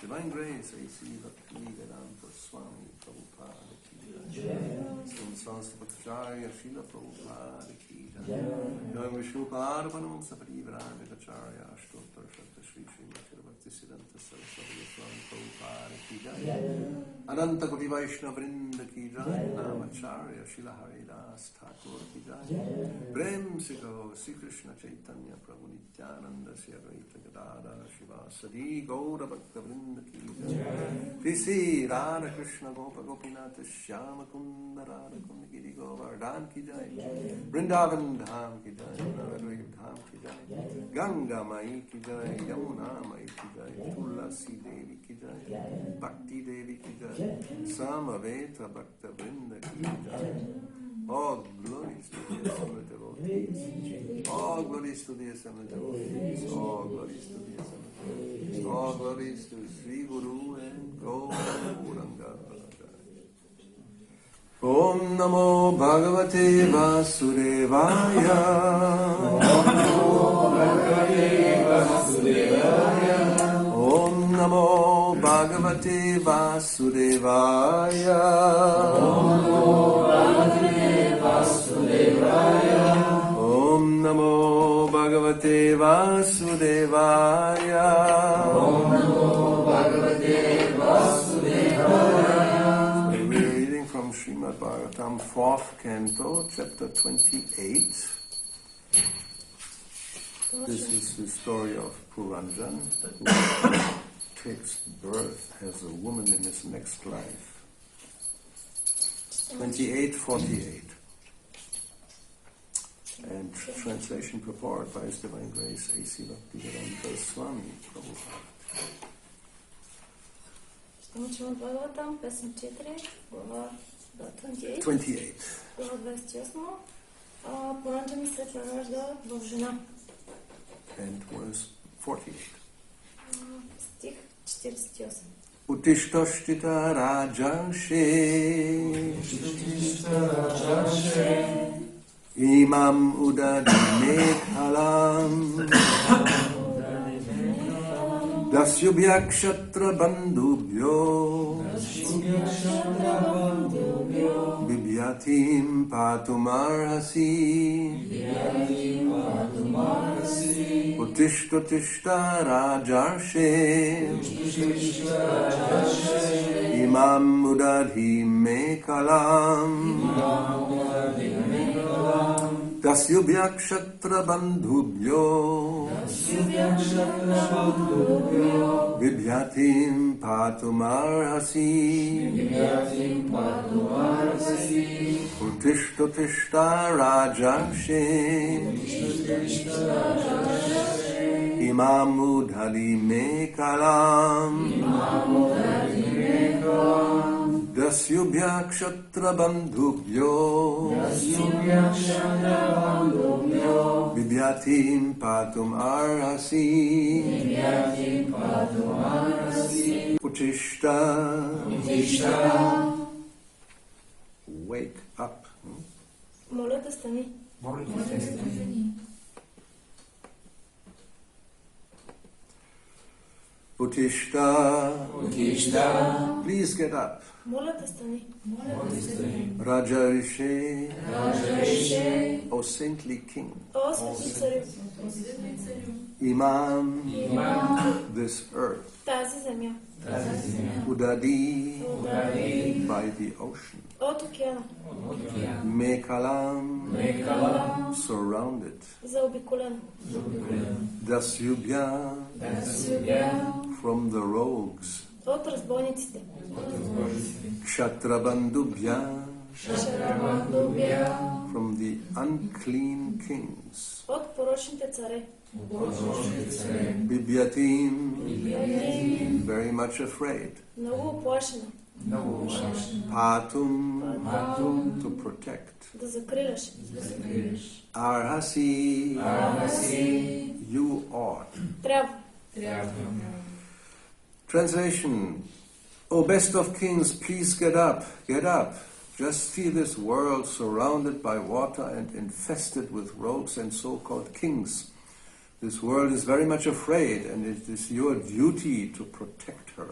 Divine Grace, A.C. Bhakti-yoga Swami Prabhupada ki Jai. Sanskritarya Srila Prabhupada ki Jai. Jai Vishnu Parvanam Saparivarajacharya Ashtottar Shakta Shri Srimati Bhakti-siddhanta Saraswati Swami Prabhupada ki Jai. Ananta Koti Vaishnava Vrinda ki Jai. Namacharya Srila Haridas Thakur ki Jai. Prem Sikho Sri Krishna Chaitanya Prabhu Nityananda Sri Advaita Gadadhara Shivasadi Gaura Bhakta Vrinda ki Jai. Sri Radha Krishna Gopa Gopinath Shyama Kunda Radha Kunda Giri Govardhan ki Jai. Vrindavan Dham ki Jai. Navadvip Dham ki Jai. Ganga Mai ki Jai. Yamuna Mai ki Jai. Tulasi Devi ki Jai. Bhakti Devi ki Jai. Samaveta Bhakta Vrinda ki Jai. All glories to the assembled devotees. All glories to the assembled devotees. All glories to the assembled devotees. All glories to Sri Guru and Gauranga. Om Namo Bhagavate Vasudevaya. Om Namo Bhagavate Vasudevaya. Om Namo Bhagavate Vasudevaya. Om Namo Bhagavate Vasudevaya. Om Namo Bhagavate Vasudevaya. Om Namo Bhagavate Vasudevaya. So we're reading from Srimad Bhagavatam, 4th canto, chapter 28. This is the story of Puranjan, who takes birth as a woman in his next life. 28:48. And translation purport by His Divine Grace, A.C. Bhakti-yoga Swami Prabhupada. Ще учим от Бхагаватам, песен 4, глава 28. 28. Глава 28. Пуранджани се преражда в жена. And verse 48. Стих 48. Uttishtashtita rajanshe imam udadimekhalam dasyubhyakshattra bandhubhyo bibhyatim patumarhasi Uttishta rajarshe imam udadhi mekalam dasyubhyakshattra bandhubhyo bibhyatim patumarhasi Uttishta rajarshe imam udhali mekalam dasyubhyakshattra bandhubhyo bibhyatim patum arhasi Uttishta wake up. Моля да стани. Uttishta, please get up. Моля да стани. Rajarishe, O saintly king. О, светли царю. Imam, this earth. Тази земя. Udadi, by the ocean. От океана. Mekalam, surrounded. Заобиколен. Dasyubhya, from the rogues. От разбойниците. Kshatrabandubhya, from the unclean kings. От порочните царе. Bibhyatim, very much afraid. Много оплашена. Patum, to protect. Да закриляш. Arhasi, you ought. Трябва. Translation: O best of kings, please get up, get up. Just see this world surrounded by water and infested with rogues and so-called kings. This world is very much afraid, and it is your duty to protect her.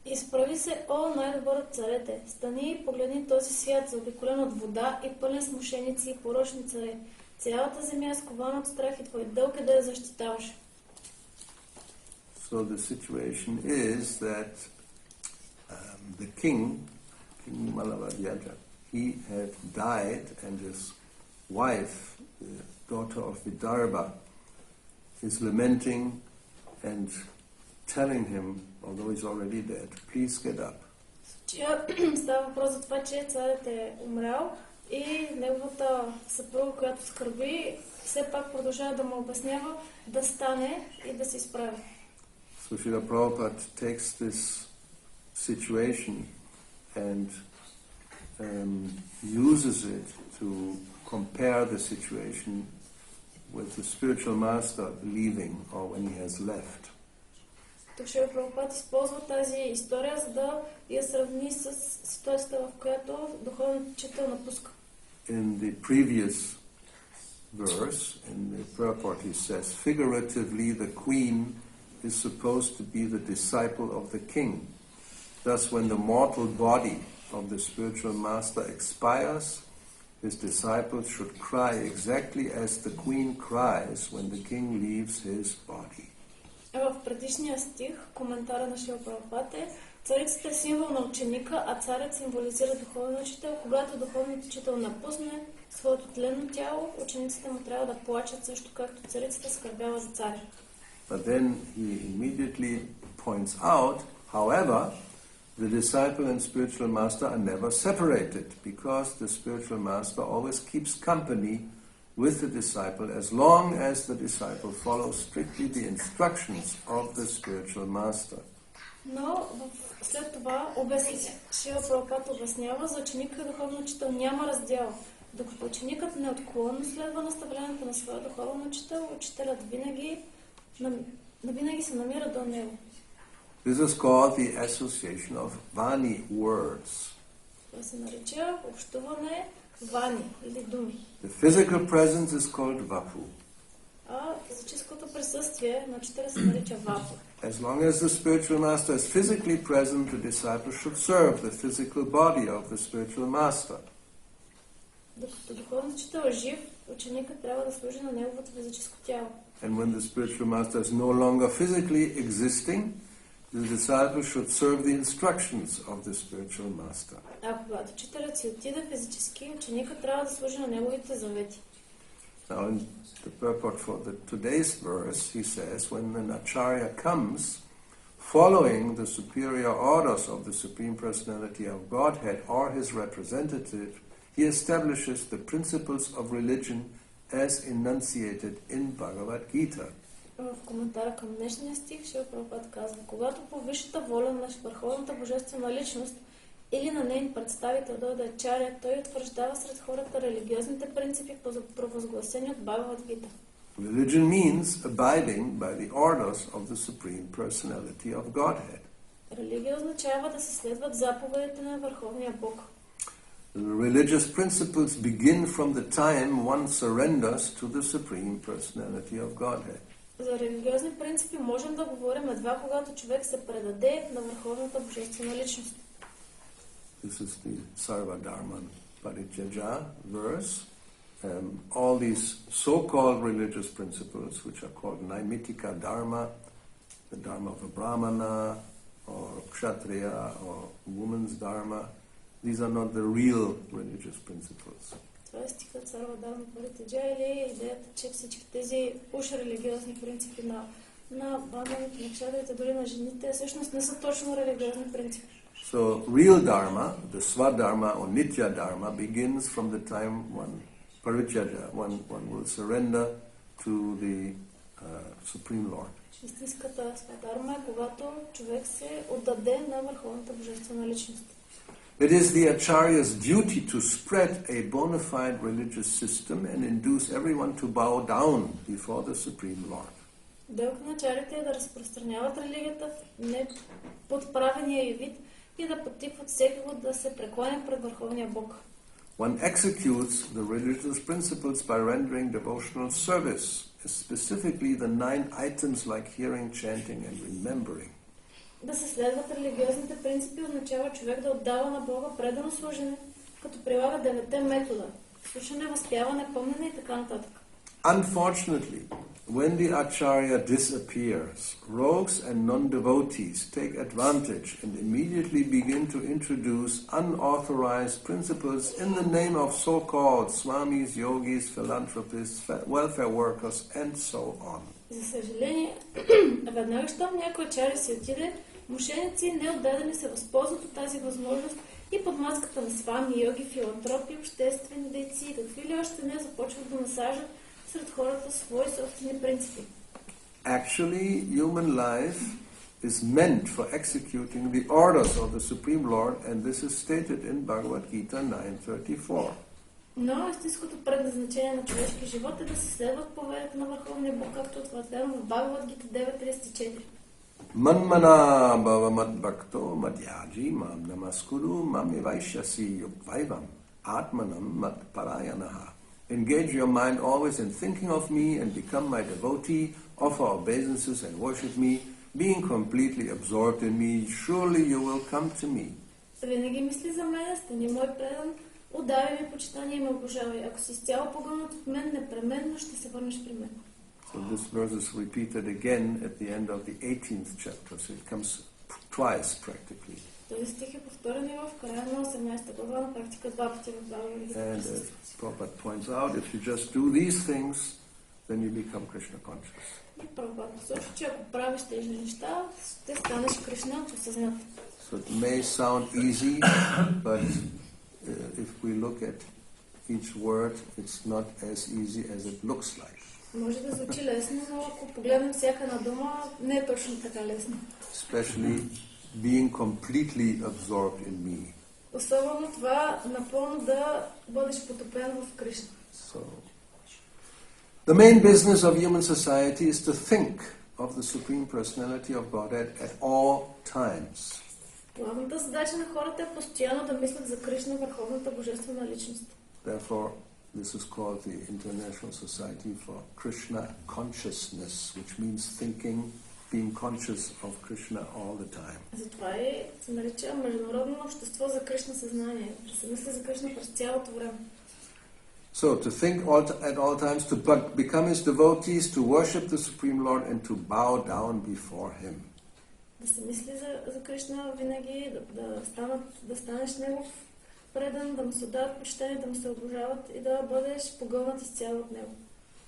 Изправи се, о, най-добър от царете, стани и погледни този свят, заобиколен от вода и пълен с мошеници и порочни царе. Цялата земя е скована от страх и твой дълг е да я защитаваш. So the situation is that the king Malavadyaja, he had died, and his wife, the daughter of Vidarbha, is lamenting and telling him, although he's already dead, please get up. Става въпрос за това, че царят е умрял и неговата съпруга, която скърби, все пак продължава да му обяснява да стане и да се изправи. So Srila Prabhupada takes this situation and uses it to compare the situation with the spiritual master leaving or when he has left. Тук Шрила Прабхупад използва тази история, за да я сравни с ситуацията, в която духовният учител напуска. In the previous verse, in the purport, he says, figuratively, the queen is supposed to be the disciple of the king. Thus, when the mortal body of the spiritual master expires, his disciples should cry exactly as the queen cries when the king leaves his body. В предишния стих, коментара на Шрила Прабхупад е: царицата е символ на ученика, а царят символизира духовния учител. Когато духовният учител напусне своето тленно тяло, учениците му трябва да плачат също както царицата скърбява за царя. But then he immediately points out, however, the disciple and spiritual master are never separated, because the spiritual master always keeps company with the disciple as long as the disciple follows strictly the instructions of the spiritual master. Но след това Шрила Прабхупад обяснява, за ученика и духовен учител няма раздял. Докато ученикът неотклонно следва наставлението на своя духовен учител, учителят винаги се намира до него. This is called the association of Vani words. Това се нарича общуване вани или думи. The physical presence is called Vapu. А физическото присъствие на учителя се нарича вапу. As long as the spiritual master is physically present, the disciple should serve the physical body of the spiritual master. Докато духовният учител е жив, ученикът трябва да служи на неговото физическо тяло. And when the spiritual master is no longer physically existing, the disciple should serve the instructions of the spiritual master. А когато учителят си отиде физически, ученикът трябва да служи на неговите завети. Now, in the purport for today's verse, he says, when an acharya comes, following the superior orders of the Supreme Personality of Godhead or his representative, he establishes the principles of religion as enunciated in Bhagavad Gita. В коментара към днешния стих Шрила Прабхупад казва: когато по висшата воля на върховната божествена личност или на нейн представител дойде ачаря, той утвърждава сред хората религиозните принципи, провъзгласени от Бхагавад Гита. Religion means abiding by the orders of the Supreme Personality of Godhead. Религия означава да се следват заповедите на Върховния Бог. The religious principles begin from the time one surrenders to the Supreme Personality of Godhead. За религиозни принципи можем да говорим едва когато човек се предаде на Върховната божествена личност. This is the Sarva Dharma Parityaja verse. All these so-called religious principles, which are called Naimitika Dharma, the Dharma of a Brahmana, or Kshatriya, or woman's Dharma, these are not the real religious principles. Това е стихът Сарва Дharma Parityaja или идеята, че всички тези уж религиозни принципи на браманите, на кшатрите, дори на жените, всъщност не са точно религиозни принципи. So, real Dharma, the Swadharma or Nitya Dharma, begins from the time one will surrender to the Supreme Lord. Истинската Свадharma е когато човек се отдаде на Върховната божествена личност. It is the Acharya's duty to spread a bona fide religious system and induce everyone to bow down before the Supreme Lord. Дълг на ачарите е да разпространяват религията в неподправения й вид и да подтикват всеки да се прекланя пред Върховния Бог. one executes the religious principles by rendering devotional service, specifically the 9 items like hearing, chanting, and remembering. Да се следват религиозните принципи означава човек да отдава на Бога предано служене, като прилага 9 метода – слушане, възпяване, помнене и така нататък. Unfortunately, when the Acharya disappears, rogues and non-devotees take advantage and immediately begin to introduce unauthorized principles in the name of so-called swamis, yogis, philanthropists, welfare workers, and so on. За съжаление, веднага щом някой ачаря си отиде, мошеници неотдадени се възползват от тази възможност и под маската на свами, йоги, филантропи, обществени дейци и какви ли още не започват да насажат сред хората свои собствени принципи. Actually, human life is meant for executing the orders of the Supreme Lord, and this is stated in Bhagavad Gita 9:34. Но истинското предназначение на човешки живот е да се следват повелите на Върховния Бог, както утвърдено в Бхагavad Gita 9:34. Manmana bhava mad bhakto madhyaji mam namaskuru mam evaishyasi yukvaivam atmanam mad parayanaha. Engage your mind always in thinking of me and become my devotee, offer obeisances and worship me, being completely absorbed in me, surely you will come to me. Винаги мисли за мен, стани мой предан, отдавай ми почитание и ме обожавай. Ако си изцяло погълнат от мен, непременно ще се върнеш при мен. So this verse is repeated again at the end of the 18th chapter, so it comes twice practically. Този стих е повторен и в края на 18 глава, на практика 2 пъти в Бхагavad Gita. And Prabhupada points out, if you just do these things, then you become Krishna conscious. И Прабхупада посочва, че ако правиш тези неща, ще станеш Кришна осъзнат. So it may sound easy, but if we look at each word, it's not as easy as it looks like. Може да звучи лесно, но ако погледнем всяка една дума, не е точно така лесно. Especially being completely absorbed in me. Особено това напълно да бъдеш потопен в Кришна. So, the main business of human society is to think of the Supreme Personality of Godhead at all times. Главната задача на хората е постоянно да мислят за Кришна, върховната божествена личност. Therefore, this is called the International Society for Krishna Consciousness, which means thinking, being conscious of Krishna all the time. Затова и се нарича Международно общество за Кришна съзнание. Да се мисли за Кришна през цялото време. So, to think at all times, to become his devotees, to worship the Supreme Lord, and to bow down before him. Да се мисли за Кришна винаги, да станеш негов предан, да му се отдават почитание, да му се обожават и да бъдеш погълнат изцяло от него.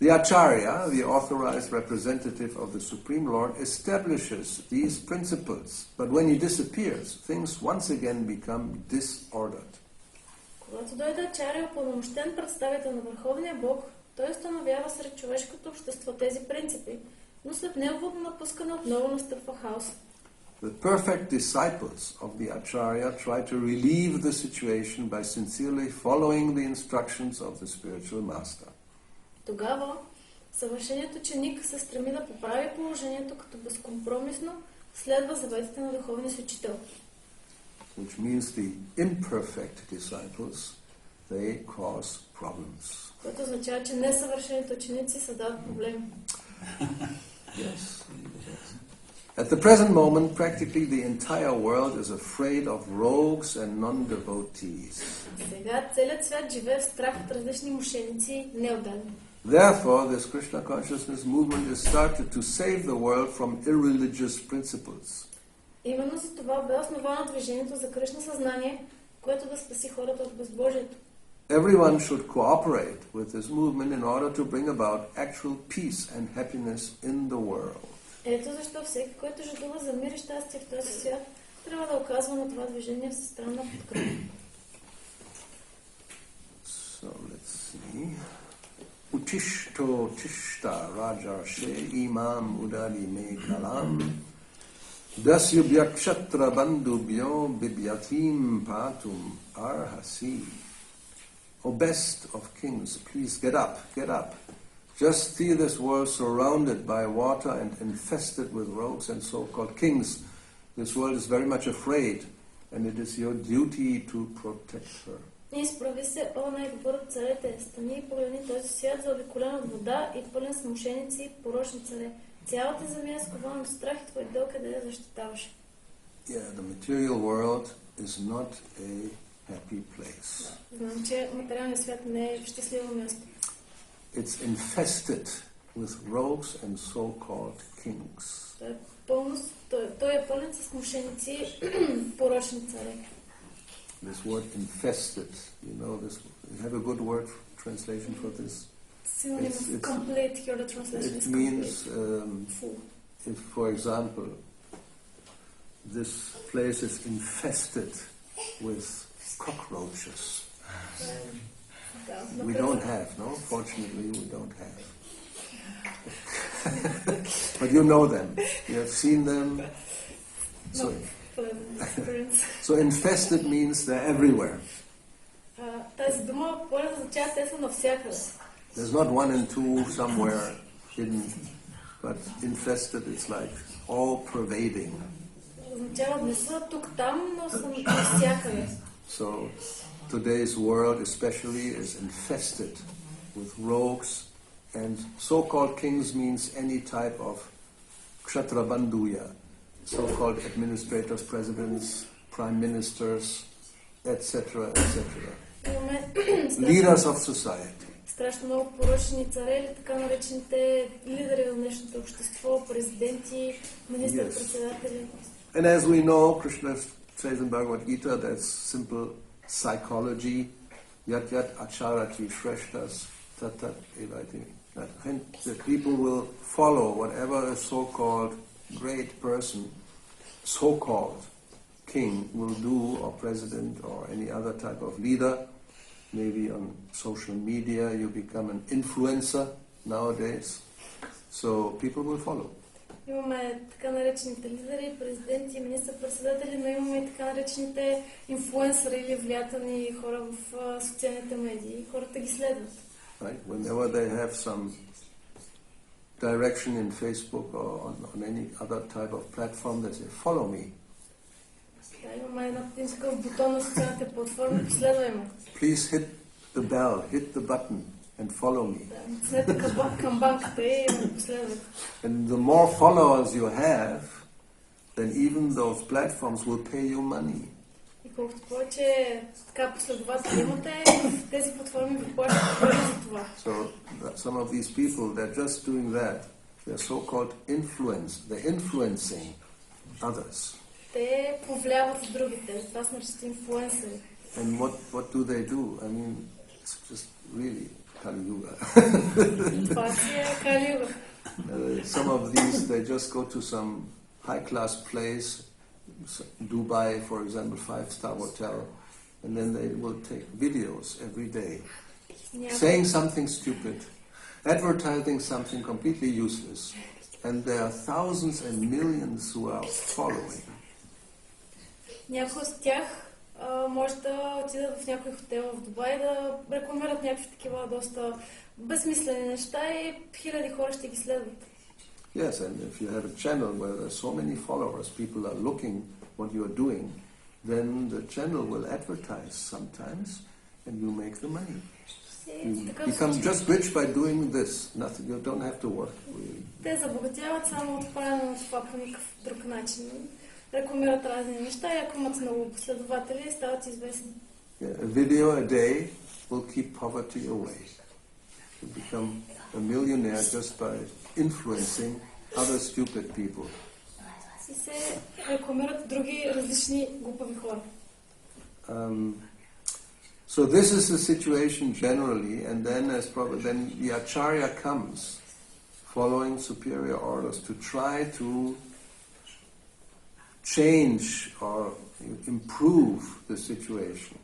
The Acharya, the authorized representative of the Supreme Lord, establishes these principles, but when he disappears, things once again become disordered. Когато дойде Ачаря, упълномощен представител на Върховния Бог, той установява сред човешкото общество тези принципи, но след неговото напускане отново настъпва хаос. The perfect disciples of the Acharya try to relieve the situation by sincerely following the instructions of the spiritual master. Тогава съвършеният ученик се стреми да поправи положението, като безкомпромисно следва заветите на духовния си учител. Which means the imperfect disciples, they cause problems. Което означава, че несъвършените ученици създават проблеми. Yes. At the present moment, practically the entire world is afraid of rogues and non-devotees. Сега целият свят живее в страх от различни мошеници, неотдадени. Therefore, this Krishna consciousness movement is started to save the world from irreligious principles. Именно за това бе основано движението за Кришна съзнание, което да спаси хората от безбожието. Everyone should cooperate with this movement in order to bring about actual peace and happiness in the world. Ето защо всеки, който жадува за мир и щастие в този свят, трябва да оказва на това движение всестранна подкрепа. So let's see. Utishto tishta rajarshe imam udali me kalam dasyubhakshatra bandubhyo bibhyatim patum arhasi. O best of kings, please get up, get up. Just see this world surrounded by water and infested with rogues and so-called kings. This world is very much afraid, and it is your duty to protect her. Изправи се, о най-добър от царете, стани и погледни този свят заобиколен от вода и пълен с мошеници и порочни царе. Цялата земя е скована от страх и твой дълг е да я защитаваш. Yeah, the material world is not a happy place. Знам, че материалният свят не е щастливо място. It's infested with rogues and so-called kings. Той е пълен с мошеници, порочни царе. This word infested, you know this. You have a good word translation for this? Synonym of complete, here the translation is complete. It means, if for example, this place is infested with cockroaches. We don't have, no? Fortunately, we don't have. But you know them. You have seen them. So infested means they're everywhere. Тази дума означава те са навсякъде. There's not one and two somewhere hidden, but infested it's like all pervading. Означава не са тук-там, но са навсякъде. So today's world especially is infested with rogues, and so-called kings means any type of kshatrabandhuya, so-called administrators, presidents, prime ministers, etc., etc. Leaders of society. Страшно много порочни царе, така наречените лидери на днешното общество, президенти, министър-председатели. And as we know, Krishna says in Bhagavad Gita, that's simple psychology. Yat yat acharati shreshtas tatat evati. And the people will follow whatever a so-called great person, so-called king will do, or president, or any other type of leader. Maybe on social media you become an influencer nowadays. So people will follow. Имаме така наречените лидери, президенти, министър-председатели, но имаме и така наречените инфлуенсъри или влиятелни хора в социалните медии. Хората ги следват. Right? Whenever they have some direction in Facebook or on any other type of platform, they say, follow me. Имаме един такъв бутон на социалните платформи, последвай ме. Please hit the bell, hit the button and follow me. Камбанката и ме последвайте. And the more followers you have, then even those platforms will pay you money. И колкото повече така последователи имате, тези платформи ви плащат пари за това. So some of these people, they're just doing that. They're so-called influence. They're influencing others. Те повлияват другите. Това са наречени инфлуенсъри. And what do they do? I mean, it's just really Kali-yuga. Това си е Кали-юга. Some of these, they just go to some high-class place, Dubai, for example, 5-star hotel, and then they will take videos every day, saying something stupid, advertising something completely useless, and there are thousands and millions who are following. Някои от тях може да отидат в някой хотел в Дубай да рекламират някакви такива доста безсмислени неща и хиляди хора ще ги следват. Yes, and if you have a channel where there are so many followers, people are looking what you are doing, then the channel will advertise sometimes and you make the money. You become just rich by doing this. Nothing, you don't have to work really. Те забогатяват само от правене на това по никакъв друг начин. Рекламират разни неща и ако имат много последователи, стават известни. A video a day will keep poverty away. You become a millionaire just by influencing other stupid people. И се рекламират други различни глупави хора. So this is the situation generally, and then then the acharya comes, following superior orders, to try to change or improve the situation.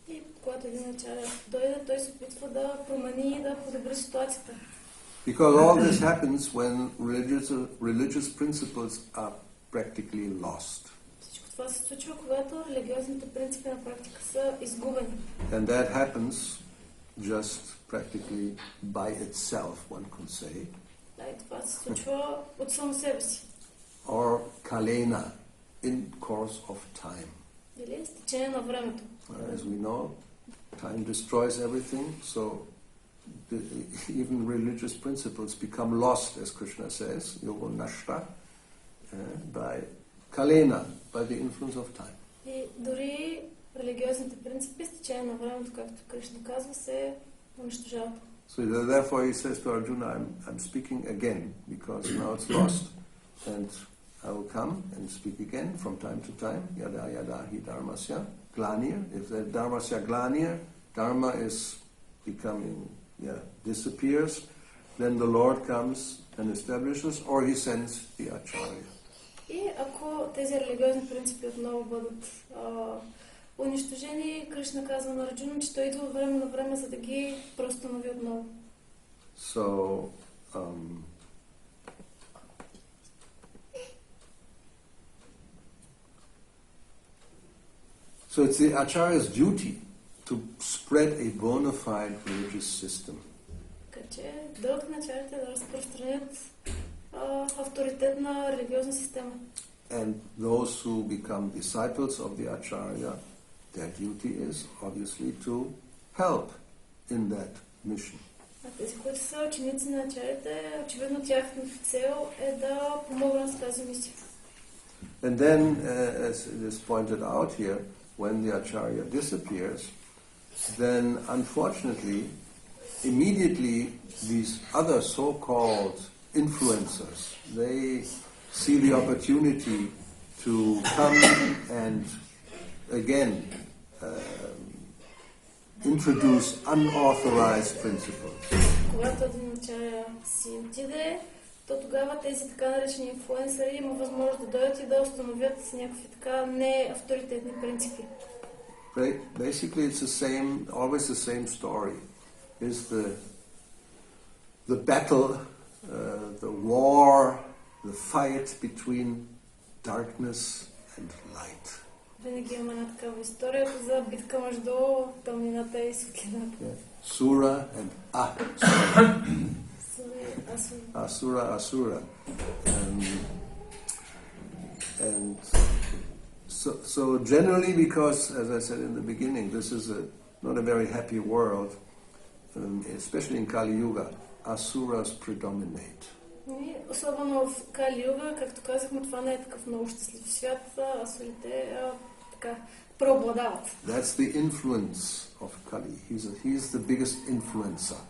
И когато един ачаря дойде, той се опитва да промени и да подобри ситуацията. Because all this happens when religious principles are practically lost. Всичко това се случва, когато религиозните принципи на практика са изгубени. And that happens just practically by itself, one could say. Да, и това се случва от само себе си. Or kalena, in course of time. Или с течение на времето. As we know, time destroys everything, so even religious principles become lost, as Krishna says, yoga nashta, by kalena, by the influence of time. И дори религиозните принципи с течение на времето, както Кришна казва, се унищожават. So therefore he says to Arjuna, I'm speaking again, because now it's lost, and I will come and speak again from time to time, yada yada hi dharmasya glanir. If the dharmasya glanir, dharma is becoming, disappears, then the Lord comes and establishes, or he sends the acharya. И ако тези религиозни принципи отново бъдат унищожени, Кришна казва на Арджуна, че той идва от време на време, за да ги преустанови отново. So, so it's the acharya's duty to spread a bona fide religious system. Така че дълг на ачарите да разпространят авторитетна религиозна система. And those who become disciples of the acharya, their duty is obviously to help in that mission. А тези, които са ученици на ачарите, очевидно тяхната цел е да помогнат с тази мисия. And then, as it is pointed out here, when the acharya disappears, then unfortunately, immediately these other so-called influencers, they see the opportunity to come and again introduce unauthorized principles. Когато един ачаря си отиде, то тогава тези така наречени инфлуенсъри има възможност да дойдат и да установят някакви така неавторитетни принципи. Basically, it's always the same story. Is the battle, the war, the fight between darkness and light. Винаги има една такава история за битка между тъмнината и светлината. Sura and Asura. And so generally, because, as I said in the beginning, this is not a very happy world, especially in Kali Yuga, Asuras predominate. Особено в Кали Юга, както казахме, това не е такъв много щастлив свят, асурите така преобладават. That's the influence of Kali. He's the biggest influencer.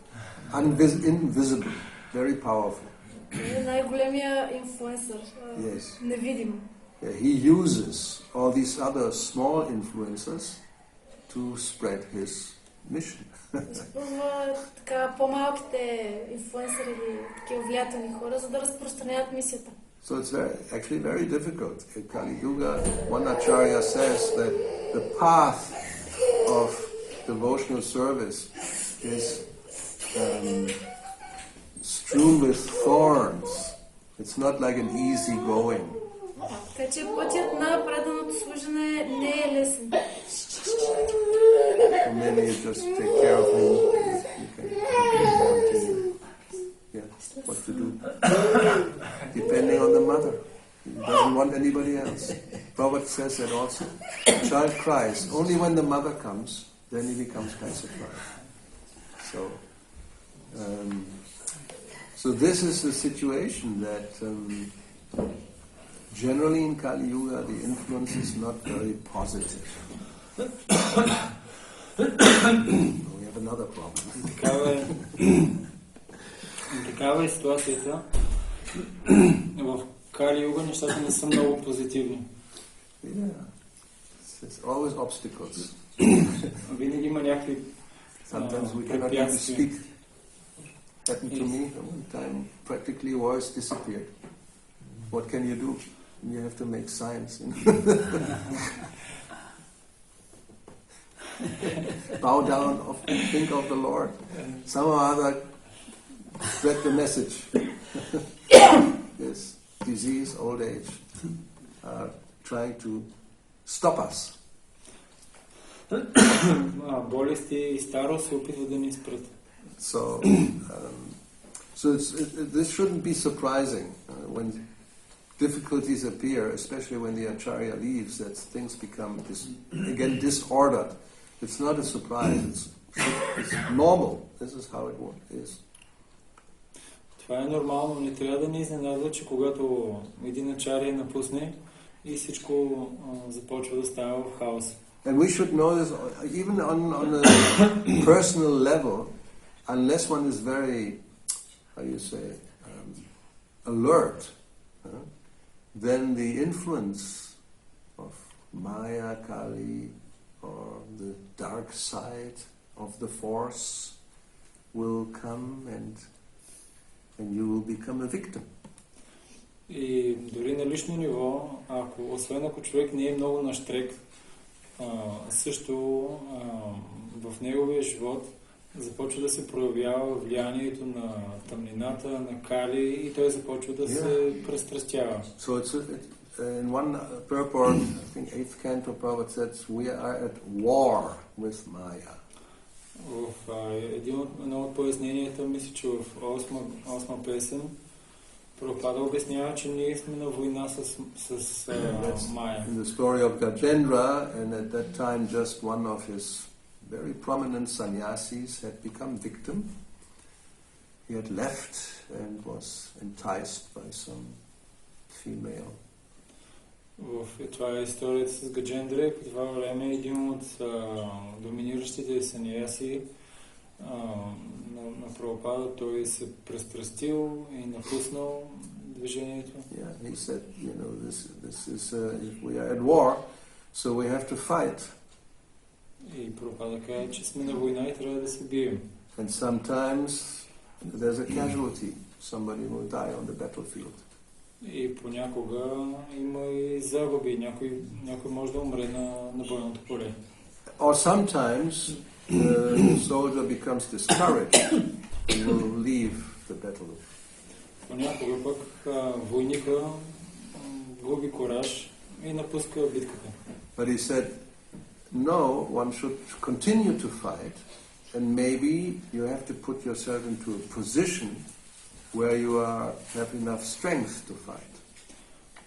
Invisible, very powerful. Най-големия инфлуенсър, невидим. He uses all these other small influencers to spread his mission. Използва така по-малките инфлуенсъри или такива влиятелни хора, за да разпространяват мисията. So it's actually very difficult. In Kali Yuga, one acharya says that the path of devotional service is strewn with thorns. It's not like an easy going. Така че пътят на преданото служене не е лесен. And then you just take care of him. What to do? Depending on the mother. He doesn't want anybody else. Prabhupada says that also. The child cries. Only when the mother comes, then he becomes pacified. So this is the situation that generally in Kali Yuga the influence is not very positive. We have another problem. Такава е ситуацията. В Кали Юга нещата не са много позитивни. It's always obstacles. Винаги има някакви Sometimes we cannot even speak. Happened to me one time. Practically voice disappeared. What can you do? You have to make signs. Bow down, think of the Lord. Somehow or other, spread the message. This disease, old age, are trying to stop us. Болести и старост се опитват да ни спрат. So this shouldn't be surprising when difficulties appear, especially when the acharya leaves, that things become again disordered. It's not a surprise. It's normal. This is how it is. Това е нормално. Не трябва да ни изненадва, че когато един ачария напусне и всичко започва да става в хаос. And we should know this even on a personal level, unless one is very, how you say, alert, then the influence of Maya, Kali, or the dark side of the force will come and you will become a victim. И дори на лично ниво, освен ако човек не е много наштрек, също в неговия живот започва да се проявява влиянието на тъмнината, на Кали и той започва да се престрастява. So in one purport, I think 8th canto, Prabhupada says, we are at war with Maya. В едно от поясненията, мисля, че в 8 песен, Прабхупада обяснява, че ние сме на война с Майя. In the story of Gajendra, and at that time just one of his very prominent sannyasis had become victim. He had left and was enticed by some female. Това е историята с Гаджендра и по това време един от доминиращите саньяси на Прабхупада, той се престрастил и напуснал движението. Yeah, he said, this is if we are at war, so we have to fight. И Прабхупада каза, че сме на война и трябва да се бием. And sometimes there's a casualty. Somebody will die on the battlefield. И понякога има и загуби. Някой може да умре на бойното поле. Or sometimes the soldier becomes discouraged and will leave the battle. Понякога пък войника губи кораж и напуска битката. But he said, no, one should continue to fight, and maybe you have to put yourself into a position where you have enough strength to fight.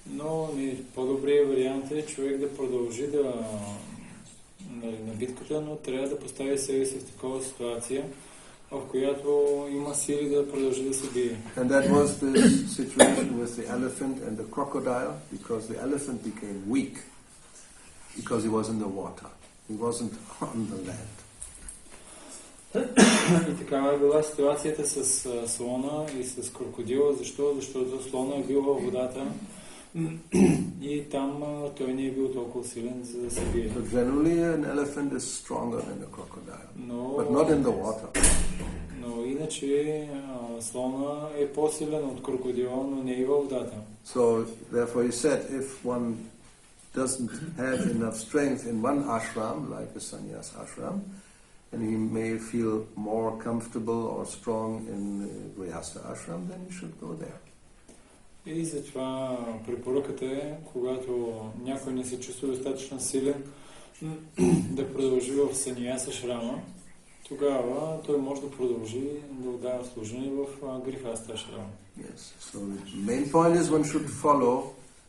Но по-добрият вариант е човек да продължи на битката, но трябва да постави себе си в такава ситуация, в която има сили да продължи да се бие. And that was the situation with the elephant and the crocodile, because the elephant became weak because he was in the water. He wasn't on the land. И такава е била ситуацията с слона и с крокодила. Защо? Защото слона е бил във водата и там той не е бил толкова силен, за да се бие. So generally an elephant is stronger than a crocodile, but not in the water. Но иначе слона е по-силен от крокодила, но не и във водата. So therefore he said, if one doesn't have enough strength in one ashram, like a sannyas ashram, and he may feel more comfortable or strong in Grihastha ashram, then he should go there. И затова препоръката е, когато някой не се чувства достатъчно силен да продължи в саньяса ашрама, тогава той може да продължи да отдава служение в Грихастha ашрама. Yes. So the main point is one should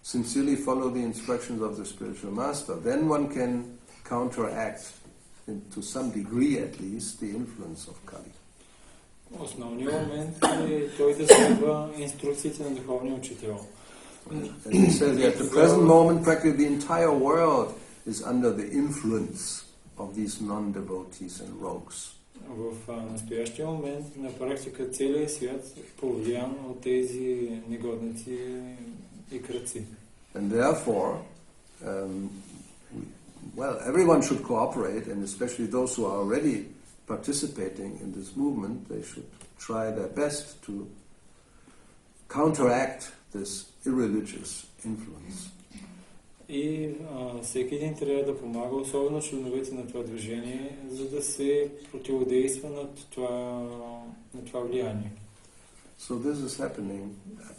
sincerely follow the instructions of the spiritual master. Then one can counteract, to some degree at least, the influence of Kali. Основният момент е той да следва инструкциите на духовния учител. And he says at the present moment, practically the entire world is under the influence of these non-devotees and rogues. В настоящия момент на практика целият свят е повлиян от тези негодници и кръци. And therefore, everyone should cooperate, and especially those who are already participating in this movement, they should try their best to counteract this irreligious influence. И всеки един трябва да помага, особено членовете на това движение, за да се противодейства на това влияние. So this is happening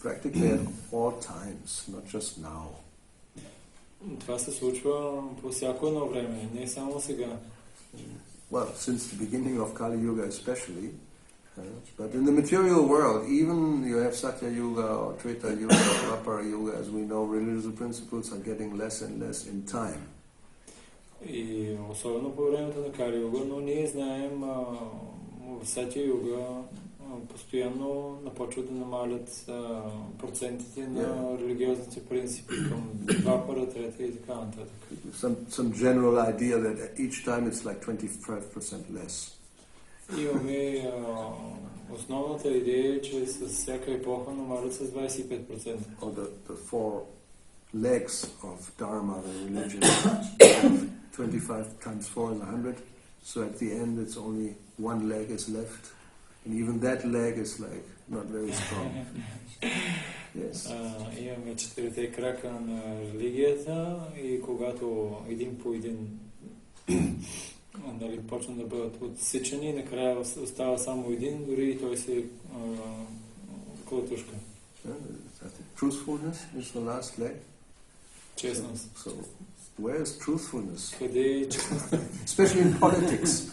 practically at all times, not just now. Това се случва по всяко едно време, не само сега. Well, since the beginning of Kali Yuga especially, but in the material world, even you have Satya Yuga or Treta Yuga or Dwapara Yuga, as we know, religious principles are getting less and less in time. И особено по времето на Кали-юга, но ние знаем в Сати-юга постоянно напочват да намалят процентите на религиозните принципи към 2 пара, 3 и така нататък. Some general idea that each time it's like 25% less. Имаме основната идея, че с всяка епоха намалят с 25%. Or the 4 legs of Dharma, the religion, 25 times 4 is 100. So at the end it's only one leg is left. And even that leg is like not very strong. Yes. Имаме 4 крака на религията и когато един по един почнат да бъдат отсичани, накрая остава само един, дори и той си клатушка. Truthfulness is the last leg. Честност. So where is truthfulness? Къде е честността? Especially in politics.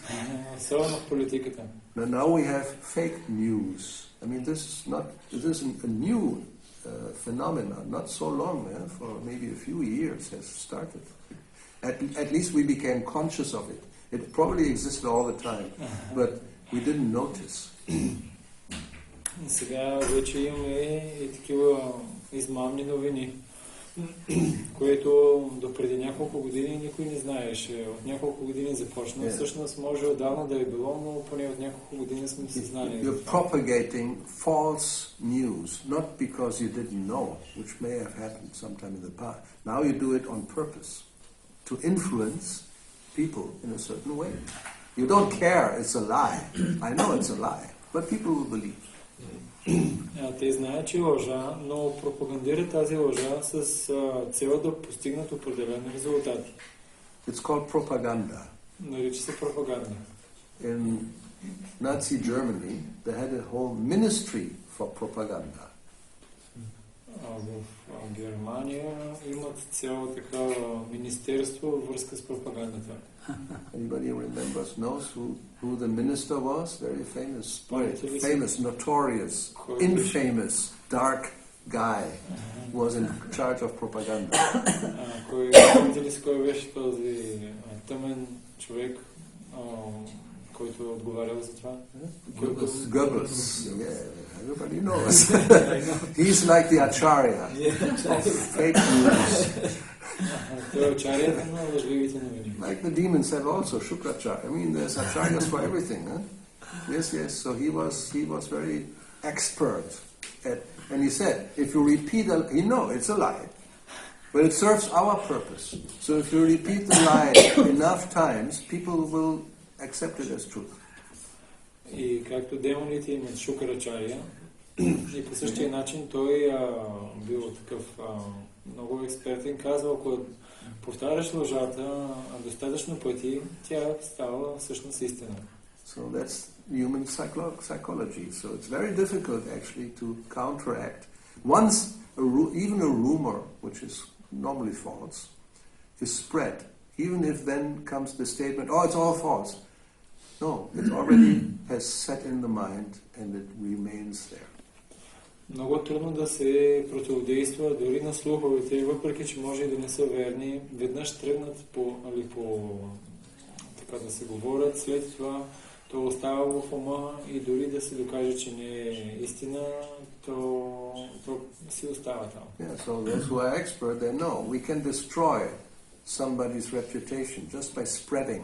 Особено в политиката. Now we have fake news. I mean, this is a new phenomenon, not so long, for maybe a few years has started. At least we became conscious of it. It probably existed all the time, but we didn't notice. Сега вече имаме и такива измамни новини, което допреди няколко години никой не знаеше. От няколко години започна. Всъщност може отдавна да е било, но поне от няколко години сме съзнание. You're propagating false news, not because you didn't know, which may have happened sometime in the past. Now you do it on purpose, to influence people in a certain way. You don't care it's a lie. I know it's a lie, but people will believe. Те знаят, че е лъжа, но пропагандират тази лъжа с цел да постигнат определени резултати. It's called propaganda. Нарича се пропаганда. In Nazi Germany, they had a whole ministry for propaganda. В Германия имат цяло такава министерство във връзка с пропагандата. Anybody knows who the minister was? Very famous, notorious, infamous, dark guy was in charge of propaganda. Кой беше този тъмен човек, който е отговарял за това? Goebbels. Yeah, everybody knows. He's like the acharya of fake news. Like the demons have also Shukracharya. I mean, there's acharyas for everything. Huh? Yes. So he was very expert at, and he said, if you repeat, it's a lie, but it serves our purpose. So if you repeat the lie enough times, people will accept it as truth. И както демоните имат Шукрачария, и по същия начин той бил такъв много експертен, казва, ако повтаряш лъжата достатъчно пъти, тя става всъщност истина. So that's human psychology. So it's very difficult actually to counteract. Once even a rumor, which is normally false, is spread, even if then comes the statement, oh, it's all false. No, it already has set in the mind and it remains there. Много трудно да се противодейства дори на слуховете, въпреки че може и да не са верни, веднъж тръгнат по така да се говорят, след това то остава в ума и дори да се докаже, че не е истина, то си остава там. Yeah, so those who are expert, they know we can destroy somebody's reputation just by spreading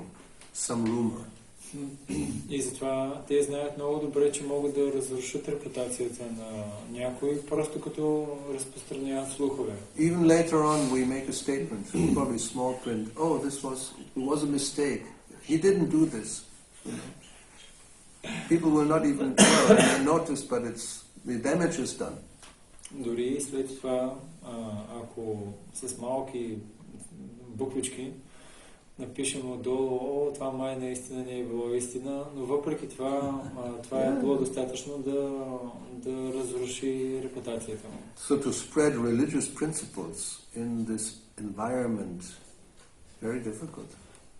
some rumor. И затова те знаят много добре, че могат да разрушат репутацията на някой, просто като разпространяват слухове. Even later on we make a statement, probably small print, oh, this was a mistake. He didn't do this. People will not even notice, but the damage is done. Дори след това, ако с малки буквички напишем отдолу, това май наистина не е било истина, но въпреки това, това е било достатъчно да разруши репутацията му. So to spread religious principles in this environment, very difficult.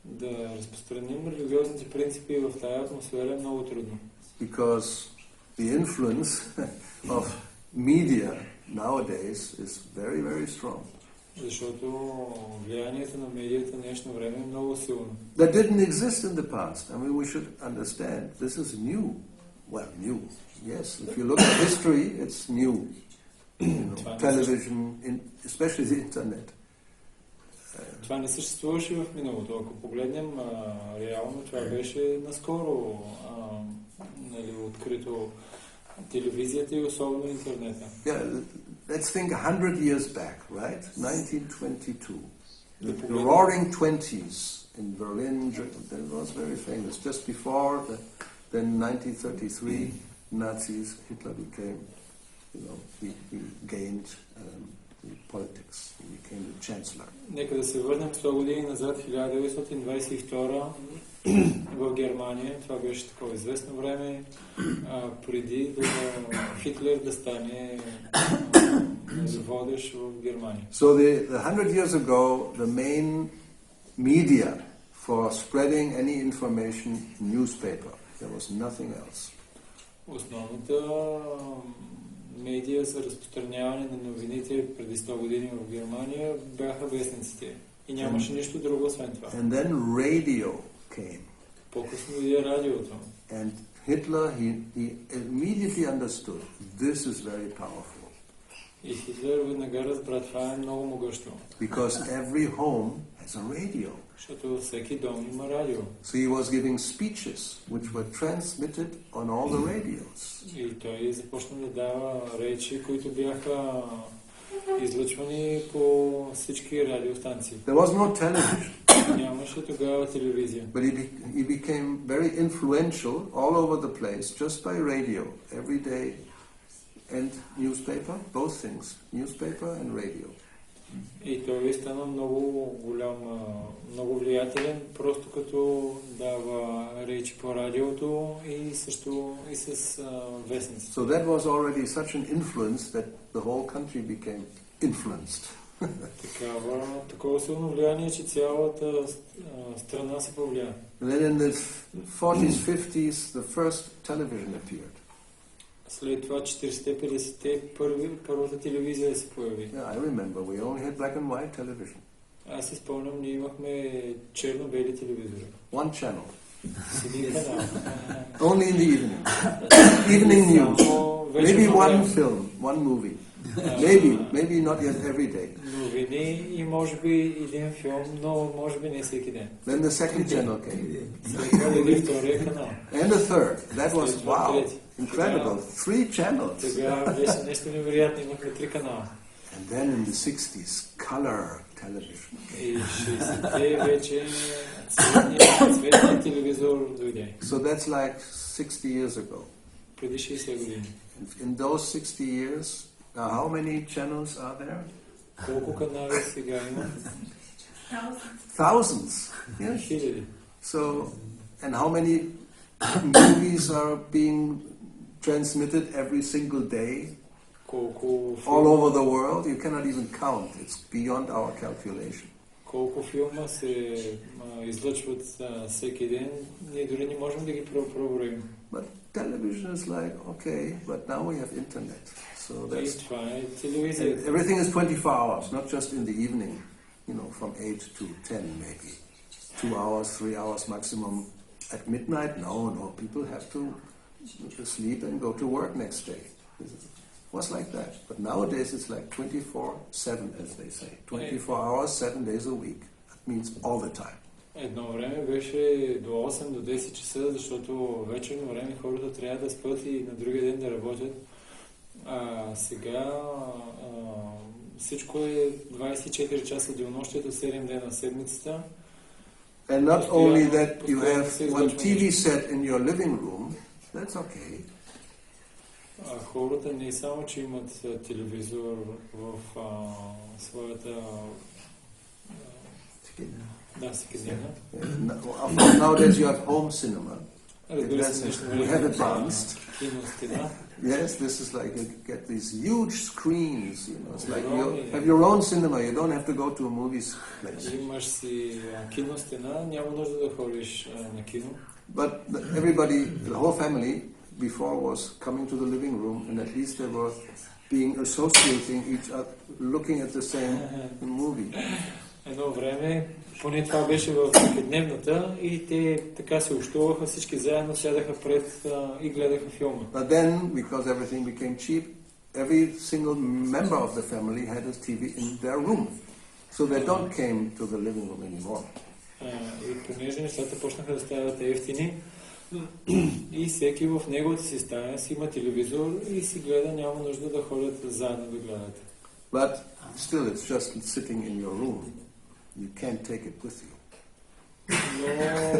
Да разпространим религиозните принципи в тази атмосфера е много трудно. Because the influence of media nowadays is very, very strong. Защото влиянието на медията в днешно време е много силно. That didn't exist in the past. I mean, we should understand this is new. Well, new. Yes, if you look at history, it's new. You know, television, especially the internet. Това не съществуваше в миналото. Ако погледнем реално, това беше наскоро нали, открито телевизията и особено интернета. Yeah, let's think 100 years back, right? 1922. The Roaring Twenties in Berlin, that was very famous. Just before, then 1933, Nazis, Hitler became, you know, he gained politics. He became the chancellor. Нека да се върнем 100 години назад, 1922 в Германия. Това беше такова известно време, преди Хитлер да стане водещ в Германия. So the 100 years ago, the main media for spreading any information, newspaper. There was nothing else. Основната медия за разпространяване на новините преди 100 години в Германия бяха вестниците. И нямаше нищо друго освен това. And then radio came. По-късно дойде радиото. And Hitler, he immediately understood this is very powerful. И Хитлер веднага разбра, това е много могъщо. Because every home has a radio. Защото всеки дом има радио. So he was giving speeches which were transmitted on all the radios. И той започна да дава речи, които бяха излъчвани по всички радиостанции. There was no television. Нямаше тогава телевизия. But he became very influential all over the place just by radio every day and newspaper, both things, newspaper and radio. И той стана много голям, много влиятелен, просто като дава речи по радиото и също и с вестници. So that was already such an influence that the whole country became influenced. Такова силно влияние, че цялата страна се повлия. And then in the 40s, 50s, the first television appeared. След това 40-50-те първата телевизия се появи. Yeah, I remember. We only had black and white television. Аз си спомням, ние имахме черно-бели телевизори. One channel. Един канал. Only in the evening. Evening news. Maybe one film, one movie. Maybe not yet every day. Новини и може би един филм, но може би не всеки ден. Then the second channel came. След това дойде втория канал. And the third. That was wow. Incredible. 3 channels. Сега беше нещо невероятно, имахме 3 канала. And then in the 60s, color television. И 60-те вече цветният телевизор дойде. So that's like 60 years ago. Преди 60 години. In those 60 years, how many channels are there? Колко канали сега има? Thousands. Yes. Хиляди. So, and how many movies are being transmitted every single day all over the world? You cannot even count. It's beyond our calculation. Колко филма се излъчват всеки ден, ние дори не можем да ги проброим. But television is like, okay, but now we have internet. So that's, everything is 24 hours, not just in the evening, you know, from 8 to 10 maybe. 2 hours, 3 hours maximum. At midnight, no, people have to sleep and go to work next day. It was like that. But nowadays it's like 24/7, as they say. 24 hours, 7 days a week. That means all the time. Едно време беше до 8 до 10 часа, защото вечерно време хората трябва да спят и на другия ден да работят. Сега всичко е 24 часа денонощието, 7 дена на седмицата. And not only that, you have one TV set in your living room, that's okay. Хората не само, че имат телевизор в своята всекидневна. Nowadays you have home cinema. We have advanced. Yes, this is like you get these huge screens, you know. It's like you have your own cinema. You don't have to go to a movie place. Имаш си киностена, няма нужда да ходиш на кино. But everybody, the whole family, before was coming to the living room, and at least there were being associating each other, looking at the same movie. Едно време, поне това беше в всекидневната, и те така се общуваха, всички заедно сядаха пред и гледаха филма. But then, because everything became cheap, every single member of the family had a TV in their room. So they don't came to the living room anymore. И понеже нещата почнаха да стават ефтини, и всеки в неговата си стая си има телевизор и си гледа, няма нужда да ходят заедно да гледат. But still, it's just sitting in your room. You can't take it with you. Но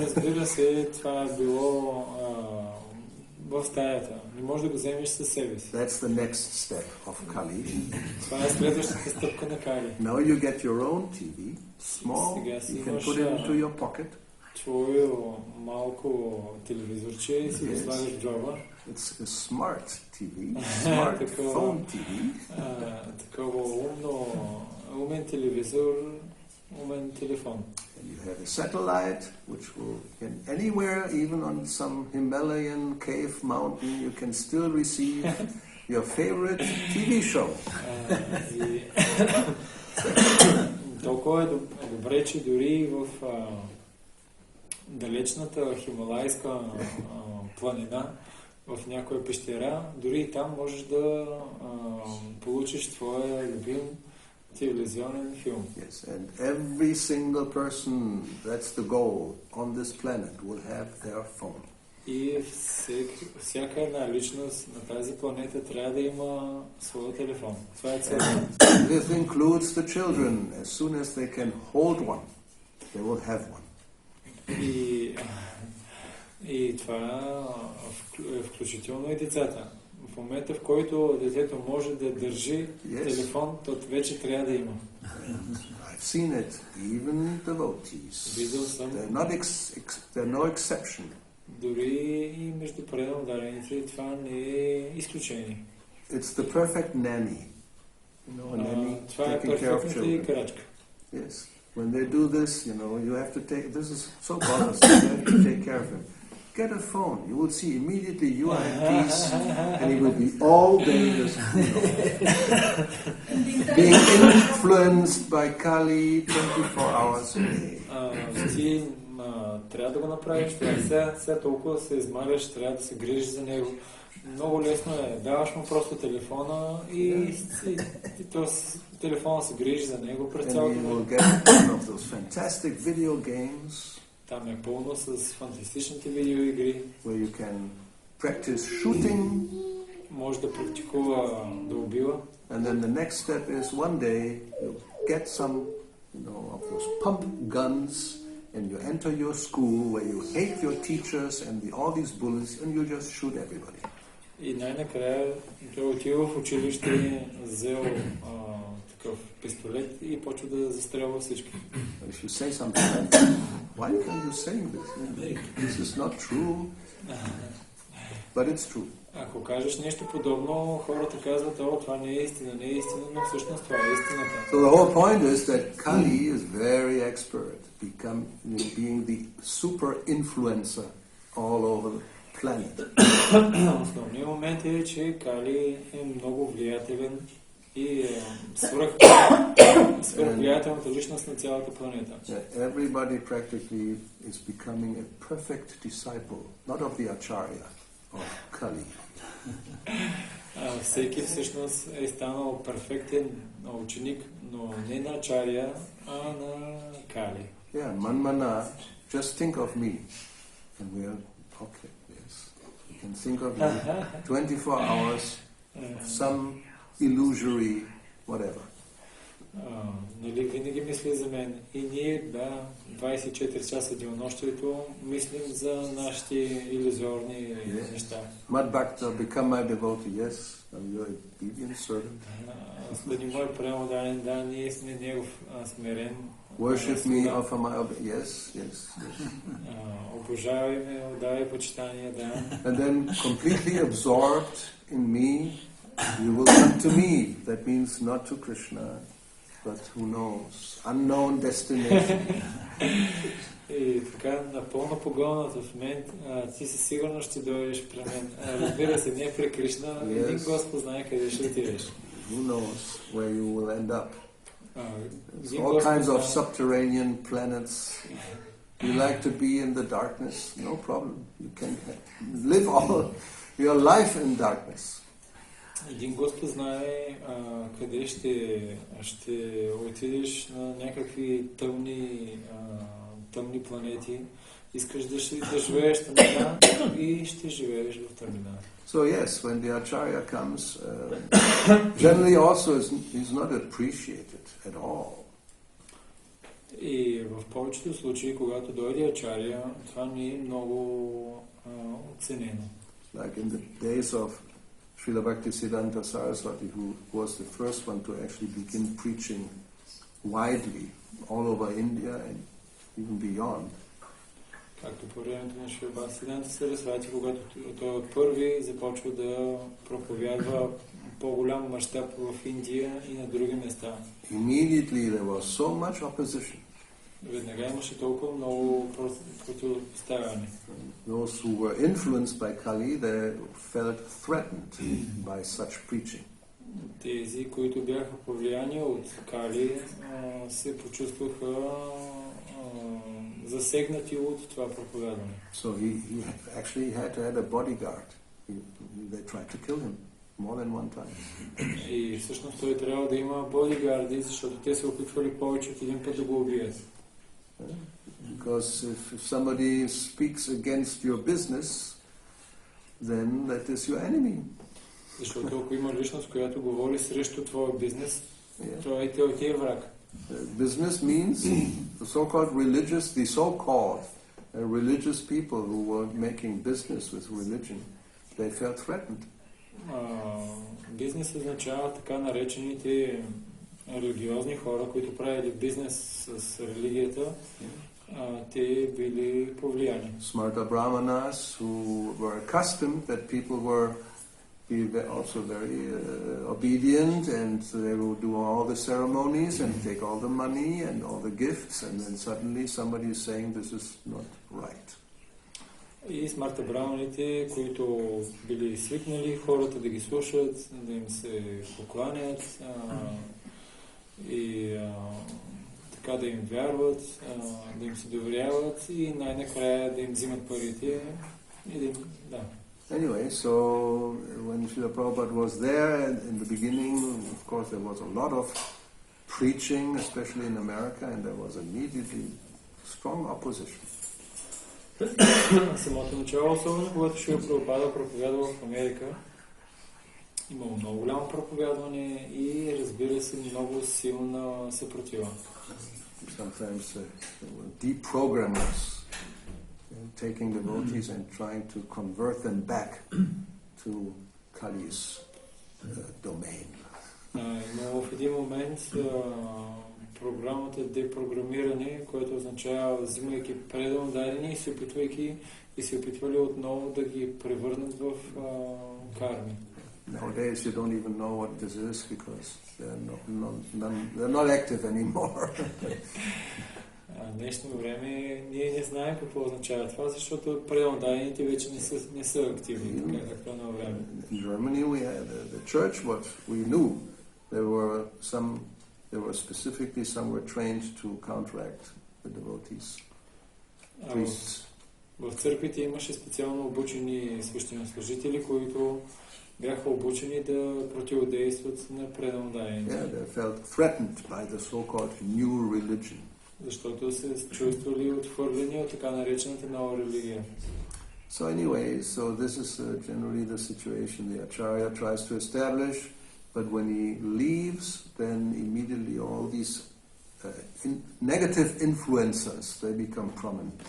разбира се, това е било в стаята. Не можеш да го вземеш със себе си. That's the next step of Kali. Това е следващата стъпка на Кали. Now you get your own TV, small, you can put it into your pocket. Твое малко телевизорче и си го слагаш в джоба. It's a smart TV, smartphone TV. Такова умен телевизор, умен телефон. And you have a satellite, which will, anywhere, even on some Himalayan cave mountain, you can still receive your favorite TV show. Толкова е добре, че дори в далечната хималайска планина, в някоя пещера, дори и там можеш да получиш твоя любим телевизионен филм. Yes, and every single person, that's the goal, on this planet will have their phone. И всяка една личност на тази планета трябва да има своя телефон. Това е целта. This includes the children. As soon as they can hold one, they will have one. И това е включително и децата. В момента, в който детето може да държи телефон, то вече трябва да има. I've seen it, even devotees. Видел съм. They're no exception. Дори и между преданодарените това не е изключение. It's the perfect nanny. A nanny taking care of children. Yes. When they do this, you have to take. This is so bothersome. You have to take care of him. Get a phone. You will see immediately you are at peace, and he will be all day just, being influenced by Kali 24 hours a day. Трябва да го направиш. Сега толкова се измаряш, трябва да се грижиш за него. Много лесно е. Даваш му просто телефона и телефона се грижи за него през цялото време. Там е пълно с фантастичните видеоигри. Where you can practice shooting. Може да практикува да убива. And then the next step is one day you get some, of those pump guns, and you enter your school where you hate your teachers and all these bullies, and you just shoot everybody. И най-накрая той отива в училище, взел такъв пистолет и почва да застрелва всички. If you say something like that, why can you say this? This is not true, but it's true. Ако кажеш нещо подобно, хората казват, това не е истина, но всъщност това е истината. So the whole point is that Kali is very expert, being the super influencer all over the planet. Основният момент е, че Кали е много влиятелен и свръхвлиятелната личност на цялата планета. Everybody practically is becoming a perfect disciple, not of the Acharya, of Kali. Всеки всъщност е станал перфектен ученик, но не на Ачаря, а на Кали. Yeah, Manmana, just think of me. And we are, okay, yes. You can think of me 24 hours of some illusory whatever. Нали, винаги мисли за мен. И ние, 24 часа денонощието, мислим за нашите илюзорни неща. Madbhakta, become my devotee, yes. You are obedient servant. Бъди мой преданен, ние сме негов смирен. Worship me, offer my yes. Обожавай ме, отдавай почитание, да. And then completely absorbed in me, you will come to me. That means not to Krishna, but who knows, unknown destination. И така, напълно погълнат в мен, ти със сигурност ще дойдеш при мен. Разбира се, не при Кришна, един Господ знае къде ще отидеш. Who knows where you will end up? Един All Господ kinds of знае. subterranean planets. You like to be in the darkness? No problem. You can live all your life in darkness. Един Господ знае къде ще отидеш на някакви тъмни планети. Искаш да живееш тъмнина и ще живееш в тъмнина. So yes, when the Acharya comes, generally also is not appreciated at all. И в повечето случаи, когато дойде Ачаря, това не е много оценено. Like in the days of Srila Bhaktisiddhanta Saraswati, who was the first one to actually begin preaching widely all over India and even beyond. Както по времето на Шрила Бхактисиданта Сарасвати, когато той от първи започва да проповядва по-голям мащаб в Индия и на други места. Immediately there was so much opposition. Веднага имаше толкова много противопоставяне. Those who were influenced by Kali, they felt threatened by such preaching. Тези, които бяха повлияни от Кали, се почувстваха засегнати от това проповядване. So he actually had to have a bodyguard. They tried to kill him more than one time. И всъщност той трябва да има бодигарди, защото те се опитвали повече от един път да го убият. Because if somebody speaks against your business, then that is your enemy. Защото ако има личност, която говори срещу твоя бизнес, той ти е враг. Business means the so-called religious people who were making business with religion, they felt threatened. Бизнес означава така наречените религиозни хора, които правили бизнес с религията, те били повлияни. Smarta Brahmanas who were accustomed that people were also very obedient, and they would do all the ceremonies and take all the money and all the gifts, and then suddenly somebody is saying this is not right. И смарта браманите, които били свикнали хората да ги слушат, да им се покланят и така да им вярват, да им се доверяват и най-накрая да им взимат парите и да им... Да. Anyway, so when Srila Prabhupada was there in the beginning, of course there was a lot of preaching, especially in America, and there was immediately strong opposition. Самото начало, особено когато Шрила Прабхупада проповядва в Америка, имало много голямо проповядване и, разбира се, много силна съпротива. Sometimes deprogrammers taking devotees and trying to convert them back to Kali's domain. Но в един момент програмата депрограмиране, което означава взимайки предално дадени и се опитвали отново да ги превърнат в карми. Nowadays you don't even know what this is because they're not active anymore. В днешно време ние не знаем какво означава това, защото предълдайните вече не са активни, така както на време. In Germany we had the church, what we knew, there were specifically some were trained to counteract the devotees, priests. В църквите имаше специално обучени свещенослужители, които бяха обучени да противодействат на предълдайните. Yeah, they felt threatened by the so-called new religion. Защото се чувствали отхвърлени от така наречената нова религия. So anyway, so this is generally the situation the Acharya tries to establish, but when he leaves, then immediately all these negative influencers, they become prominent.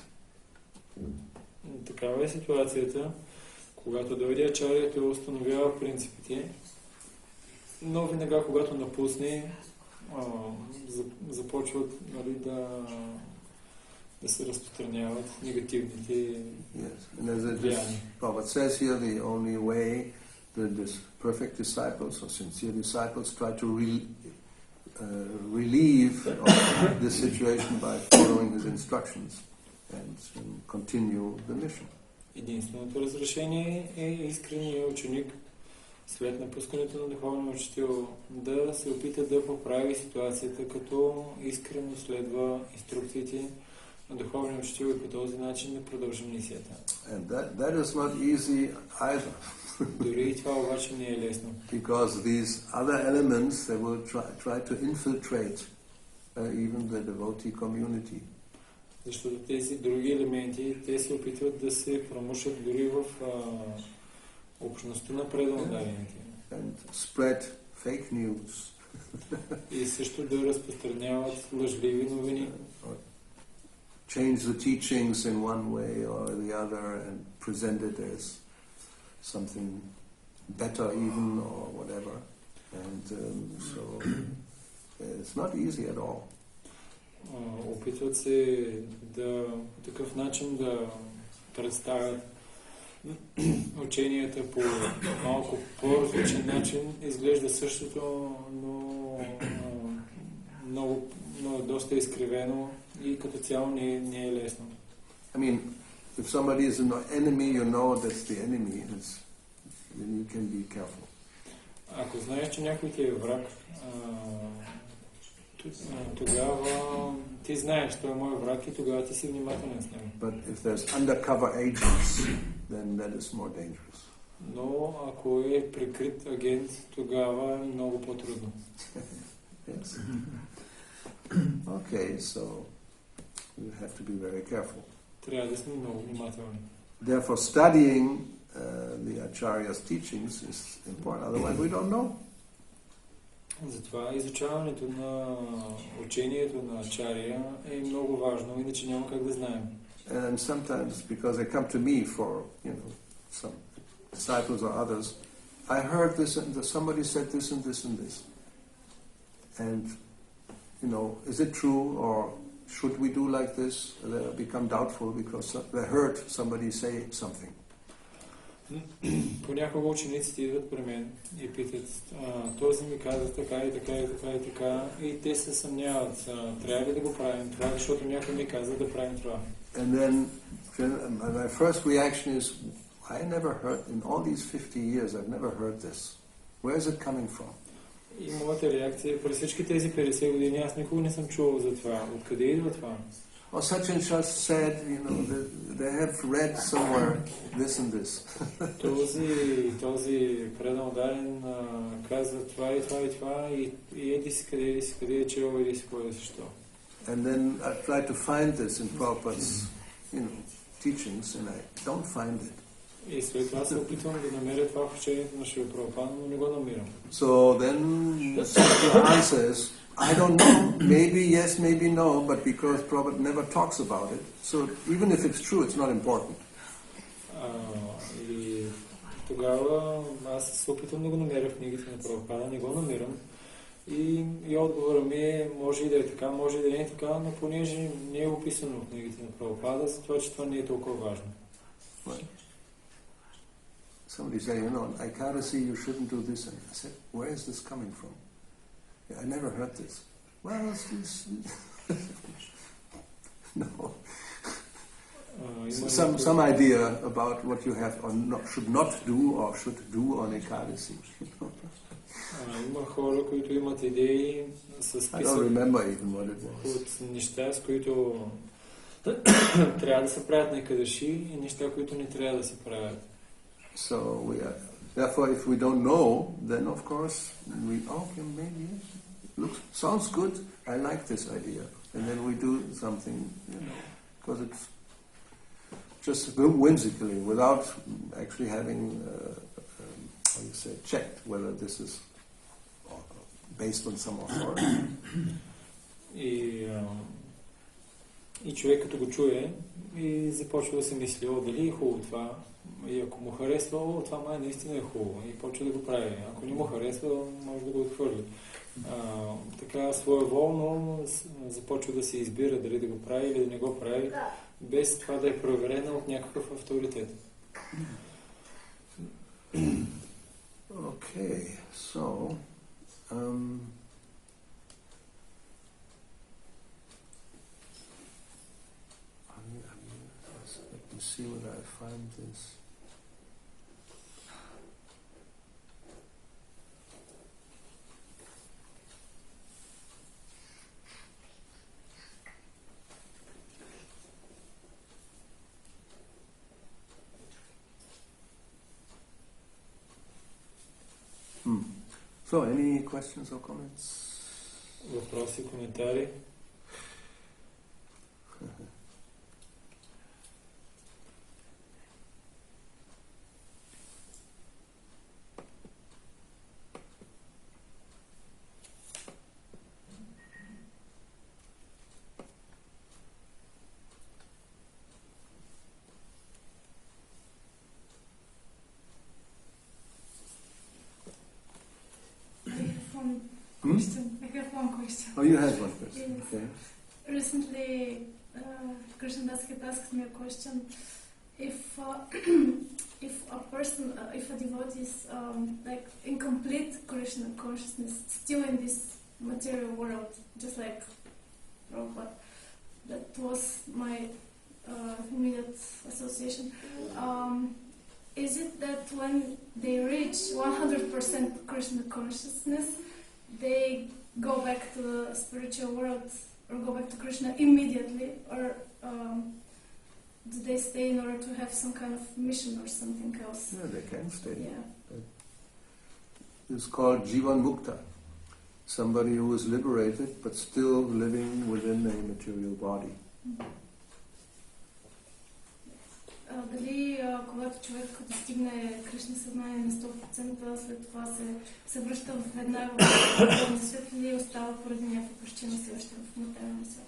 Такава е ситуацията. Когато дойде Ачаря, той установява принципите, но веднага, когато напусне, започват да се разпространяват негативните влияния. Prabhupada says here, the only way the perfect disciples or sincere disciples try to relieve this situation by following his instructions. and continue the mission. Единственото разрешение е искреният ученик след напускането на духовния учител да се опита да поправи ситуацията, като искрено следва инструкциите на духовния учител и по този начин да продължи мисията. And that is not easy either. Дори и това обаче не е лесно. Because these other elements, they will try to infiltrate even the devotee community. Защото тези други елементи, те се опитват да се промушат дори в общността на преданодарените. And spread fake news. И също да разпространяват лъжливи новини. Change the teachings in one way or the other and present it as something better even or whatever. And so it's not easy at all. Опитват се да по такъв начин да представят ученията по малко по-различен начин. Изглежда същото, но е доста изкривено и като цяло не е лесно. I mean, if somebody is an enemy, you know that's the enemy. Then you can be careful. Ако знаеш, че някой ти е враг, тогава ти знаеш, той е мой враг и тогава ти си внимателен с него. But if there's undercover agents, then that is more dangerous. Но ако е прикрит агент, тогава е много по-трудно. Yes. Okay, so we have to be very careful. Трябва да сме много внимателни. Therefore, studying the Acharya's teachings is important. Otherwise, we don't know. Затова изучаването на учението на Ачария е много важно, иначе няма как да знаем. And sometimes, because they come to me for, some disciples or others, I heard this and somebody said this and this and this. And, is it true or should we do like this? They become doubtful because they heard somebody say something. Понякога учениците идват при мен и питат, този ми каза така и така и така и така, и те се съмняват, трябва ли да го правим това, защото някой ми каза да правим това. And then my first reaction is, I never heard, in all these 50 years, I've never heard this. Where is it coming from? И моята реакция, през всички тези 50 години, аз никога не съм чувал за това. Откъде идва това? Or such and such said, they have read somewhere this and this. този преданодарен казва това и това и това и еди си къде е чел, еди си кое защо. And then I try to find this in Prabhupada's, teachings, and I don't find it. И след това се опитвам да намеря това в учението на Шрила Прабхупада, но не го намирам. So then the answer is, I don't know, maybe yes, maybe no, but because Prabhupada never talks about it, so even if it's true, it's not important. И тогава аз се опитвам да го намеря в книгите на Прабхупада, не го намирам. И отговора ми е, може и да е така, може и да не е така, но понеже не е описано в книгите на Прабхупада, затова, че това не е толкова важно. Right. Somebody said, in Ekadasi you shouldn't do this. And I said, where is this coming from? I never heard this. Well, it's no. Some idea about what you have or should not do or should do on Ekadasi. Има хора, които имат идеи с списък от неща, с които трябва да се правят на Екадаши и неща, които не трябва да се правят. So therefore, if we don't know, then of course okay, maybe sounds good. I like this idea, and then we do something, because it's just whimsically, without actually having, checked whether this is based on some authority. И човек като го чуе и започва да се мисли, дали е хубаво това. И ако му харесва, това май наистина е хубаво и почва да го прави. Ако не му харесва, може да го отхвърли. Така своеволно започва да се избира дали да го прави или да не го прави, без това да е проверено от някакъв авторитет. Okay, so see whether I find this. So, any questions or comments? Въпроси, коментари? I have one question. Oh, you had one question. Yes. Okay. Recently, Krishnadas had asked me a question. If a person, if a devotee is like incomplete Krishna consciousness, still in this material world, just like Prabhupada, that was my immediate association. Is it that when they reach 100% Krishna consciousness, they go back to the spiritual world or go back to Krishna immediately, or do they stay in order to have some kind of mission or something else? Yeah, they can stay. Yeah. It's called Jivan Mukta. Somebody who is liberated but still living within a material body. Дали когато човек достигне Кришна съзнание на 100%, след това се връща веднага в духовния свят или остава поради някаква причина все още в материалния свят?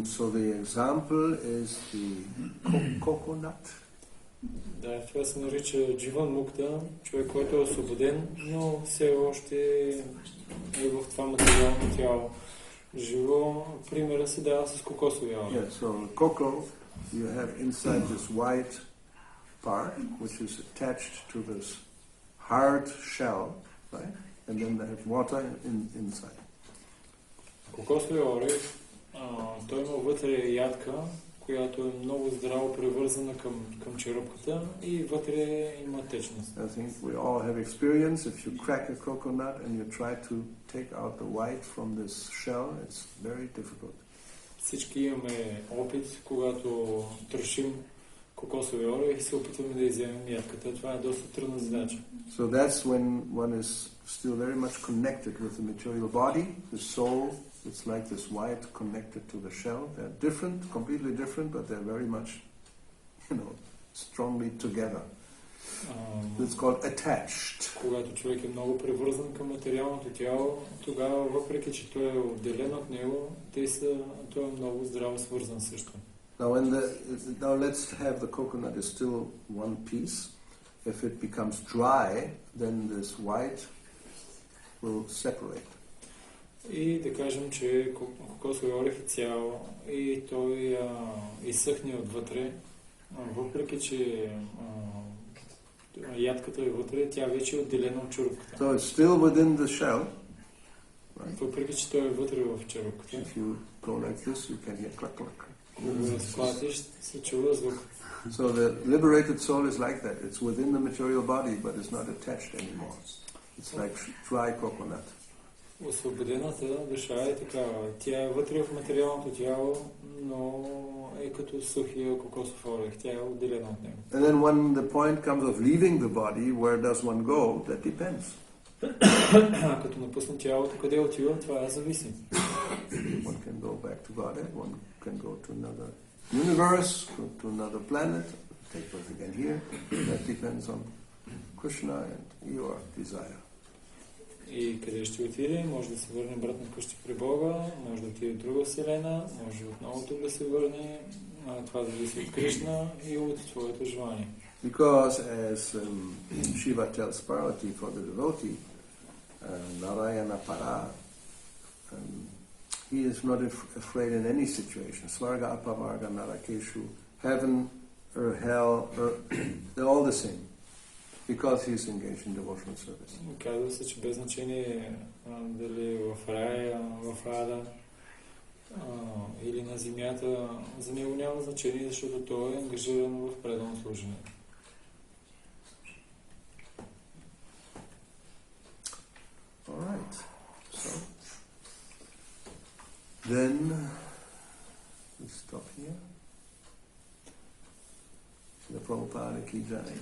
So the example is the coconut. Да, това се нарича Дживан Мукта, човек, който е освободен, но все още е в това материално тяло. Живо, примера се дава с кокосови орехи. Yeah, so cocoa, you have inside this white part, which is attached to this hard shell, right? And then they have water inside. Кокосови орех, той има вътре ядка, която е много здраво привързана към черупката и вътре има течност. I think we all have experience. If you crack a coconut and you try to take out the white from this shell, it's very difficult. Всички имаме опит, когато трошим кокосови орех и се опитваме да изземем ядката. Това е доста трудна задача. So that's when one is still very much connected with the material body. The soul, it's like this white connected to the shell. They're different, completely different, but they're very much, strongly together. It's called attached. Когато човек е много привързан към материалното тяло, тогава, въпреки че той е отделен от него, той е много здраво свързан също. Now let's have the coconut is still one piece. If it becomes dry, then this white will separate. И да кажем, че кокосови орех е цяло и той изсъхне отвътре, въпреки че ядката е вътре, тя вече е отделена от черупката. So it's still within the shell. Right? Въпреки че той е вътре в черупката. If you go like this, you can hear clack clack. Разклатиш, се чува звук. So the liberated soul is like that. It's within the material body, but it's not attached anymore. It's like dry coconut. Освободената душа е такава. Тя е вътре в материалното тяло, но е като сухия кокосов орех. Тя е отделена от него. And then when the point comes of leaving the body, where does one go? That depends. Като напусне тялото, къде отива, това зависи. One can go back to Godhead, one can go to another universe, to another planet, take birth again here. That depends on Krishna and your desire. И къде ще отиде, може да се върне обратно къщи при Бога, може да отиде в друга вселена, може отново тук да се върне. Това зависи от Кришна и от твоето желание. Because as Shiva tells Parvati for the devotee, Narayana Para, he is not afraid in any situation. Svarga, Apavarga, Narakeshu, heaven or hell, they're all the same. Because he is engaged in devotional service. Казва се, че без значение дали в рая, в ада или или на земята, за него няма значение, защото той е ангажиран в преданно служене. Alright, so then we stop here. The Prabhupada ki jai,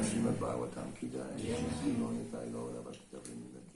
Srimad Bhagavatam ki jai, Sri Gauravanita Gauravani.